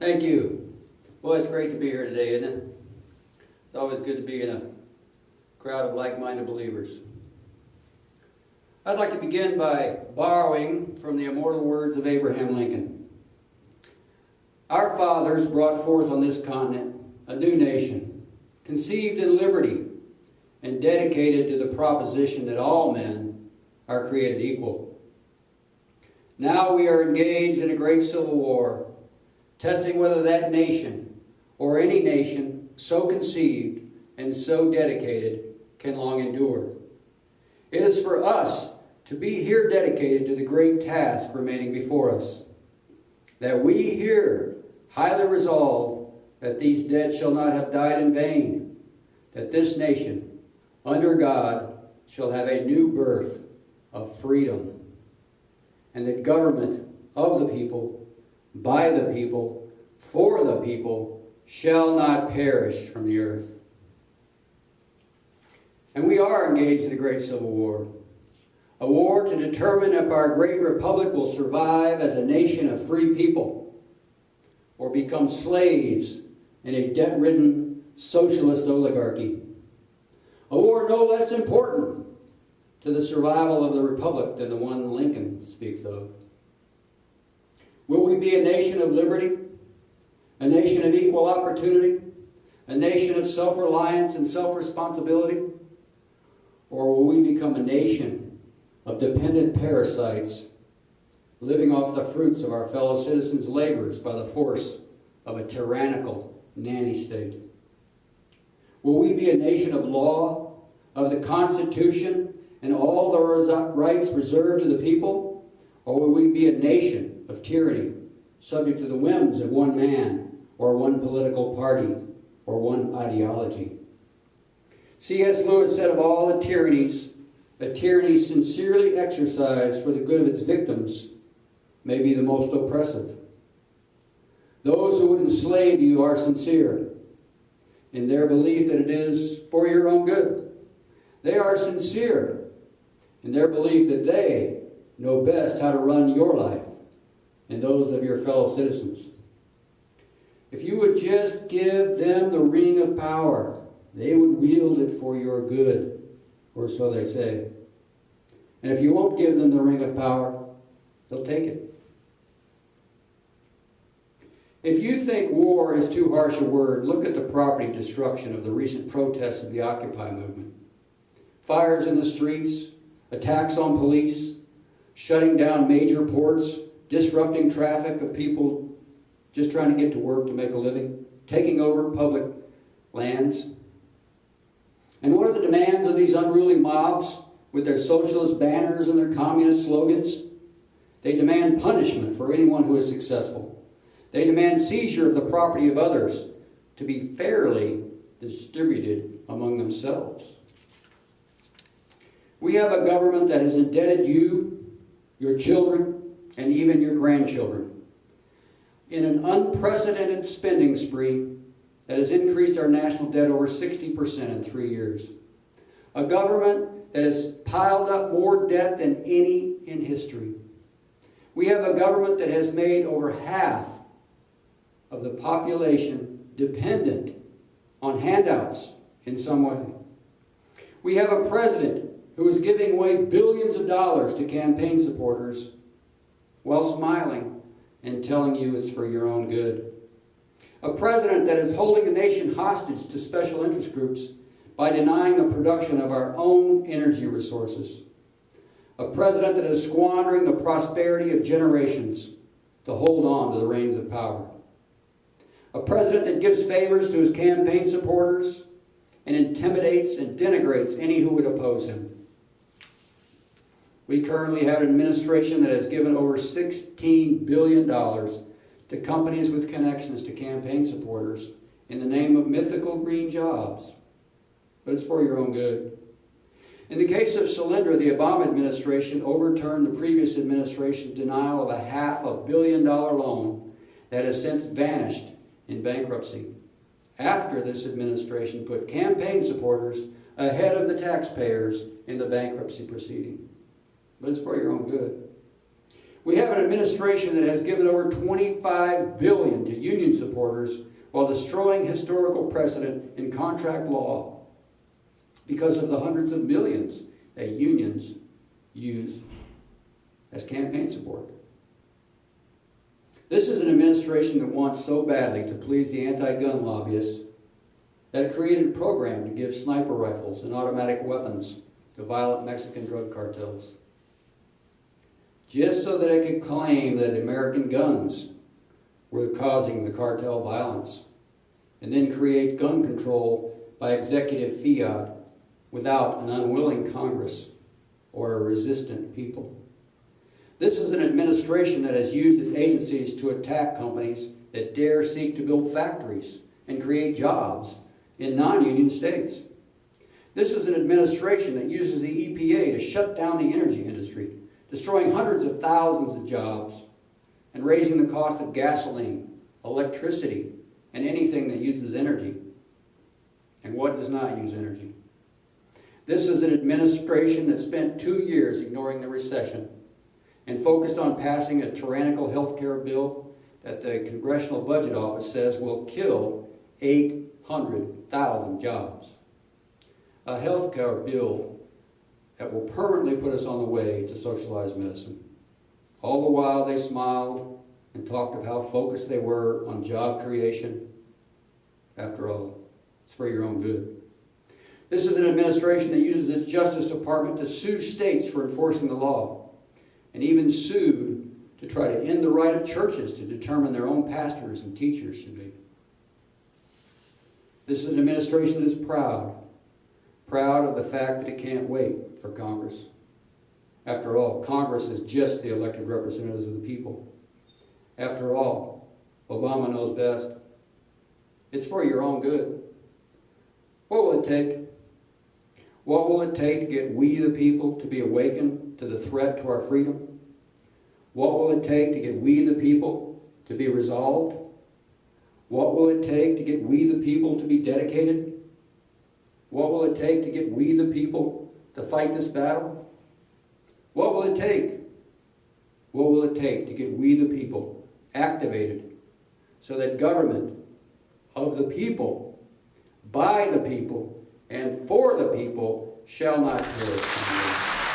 Thank you. Well, it's great to be here today, isn't it? It's always good to be in a crowd of like-minded believers. I'd like to begin by borrowing from the immortal words of Abraham Lincoln. Our fathers brought forth on this continent a new nation, conceived in liberty and dedicated to the proposition that all men are created equal. Now we are engaged in a great civil war, testing whether that nation, or any nation so conceived and so dedicated, can long endure. It is for us to be here dedicated to the great task remaining before us, that we here highly resolve that these dead shall not have died in vain, that this nation, under God, shall have a new birth of freedom, and that government of the people, by the people, for the people, shall not perish from the earth. And we are engaged in a great civil war, a war to determine if our great republic will survive as a nation of free people or become slaves in a debt-ridden socialist oligarchy. A war no less important to the survival of the republic than the one Lincoln speaks of. Will we be a nation of liberty, a nation of equal opportunity, a nation of self-reliance and self-responsibility? Or will we become a nation of dependent parasites, living off the fruits of our fellow citizens' labors by the force of a tyrannical nanny state? Will we be a nation of law, of the Constitution, and all the rights reserved to the people? Or will we be a nation of tyranny, subject to the whims of one man, or one political party, or one ideology? C.S. Lewis said of all the tyrannies, a tyranny sincerely exercised for the good of its victims may be the most oppressive. Those who would enslave you are sincere in their belief that it is for your own good. They are sincere in their belief that they know best how to run your life and those of your fellow citizens. If you would just give them the ring of power, they would wield it for your good, or so they say. And if you won't give them the ring of power, they'll take it. If you think war is too harsh a word, look at the property destruction of the recent protests of the Occupy movement. Fires in the streets, attacks on police, shutting down major ports, disrupting traffic of people just trying to get to work to make a living, taking over public lands. And what are the demands of these unruly mobs with their socialist banners and their communist slogans? They demand punishment for anyone who is successful. They demand seizure of the property of others to be fairly distributed among themselves. We have a government that has indebted you, your children, and even your grandchildren in an unprecedented spending spree that has increased our national debt over 60% in 3 years. A government that has piled up more debt than any in history. We have a government that has made over half of the population dependent on handouts in some way. We have a president who is giving away billions of dollars to campaign supporters while smiling and telling you it's for your own good. A president that is holding the nation hostage to special interest groups by denying the production of our own energy resources. A president that is squandering the prosperity of generations to hold on to the reins of power. A president that gives favors to his campaign supporters and intimidates and denigrates any who would oppose him. We currently have an administration that has given over $16 billion to companies with connections to campaign supporters in the name of mythical green jobs. But it's for your own good. In the case of Solyndra, the Obama administration overturned the previous administration's denial of a $500 million loan that has since vanished in bankruptcy, after this administration put campaign supporters ahead of the taxpayers in the bankruptcy proceeding. But it's for your own good. We have an administration that has given over $25 billion to union supporters while destroying historical precedent in contract law because of the hundreds of millions that unions use as campaign support. This is an administration that wants so badly to please the anti-gun lobbyists that it created a program to give sniper rifles and automatic weapons to violent Mexican drug cartels, just so that it could claim that American guns were causing the cartel violence, and then create gun control by executive fiat without an unwilling Congress or a resistant people. This is an administration that has used its agencies to attack companies that dare seek to build factories and create jobs in non-union states. This is an administration that uses the EPA to shut down the energy industry, destroying hundreds of thousands of jobs and raising the cost of gasoline, electricity, and anything that uses energy. And what does not use energy? This is an administration that spent 2 years ignoring the recession and focused on passing a tyrannical health care bill that the Congressional Budget Office says will kill 800,000 jobs. A health care bill that will permanently put us on the way to socialized medicine. All the while they smiled and talked of how focused they were on job creation. After all, it's for your own good. This is an administration that uses its Justice Department to sue states for enforcing the law, and even sued to try to end the right of churches to determine their own pastors and teachers should be. This is an administration that is proud of the fact that it can't wait for Congress. After all, Congress is just the elected representatives of the people. After all, Obama knows best. It's for your own good. What will it take? What will it take to get we the people to be awakened to the threat to our freedom? What will it take to get we the people to be resolved? What will it take to get we the people to be dedicated? What will it take to get we the people to fight this battle? What will it take? What will it take to get we the people activated so that government of the people, by the people, and for the people shall not perish from the earth?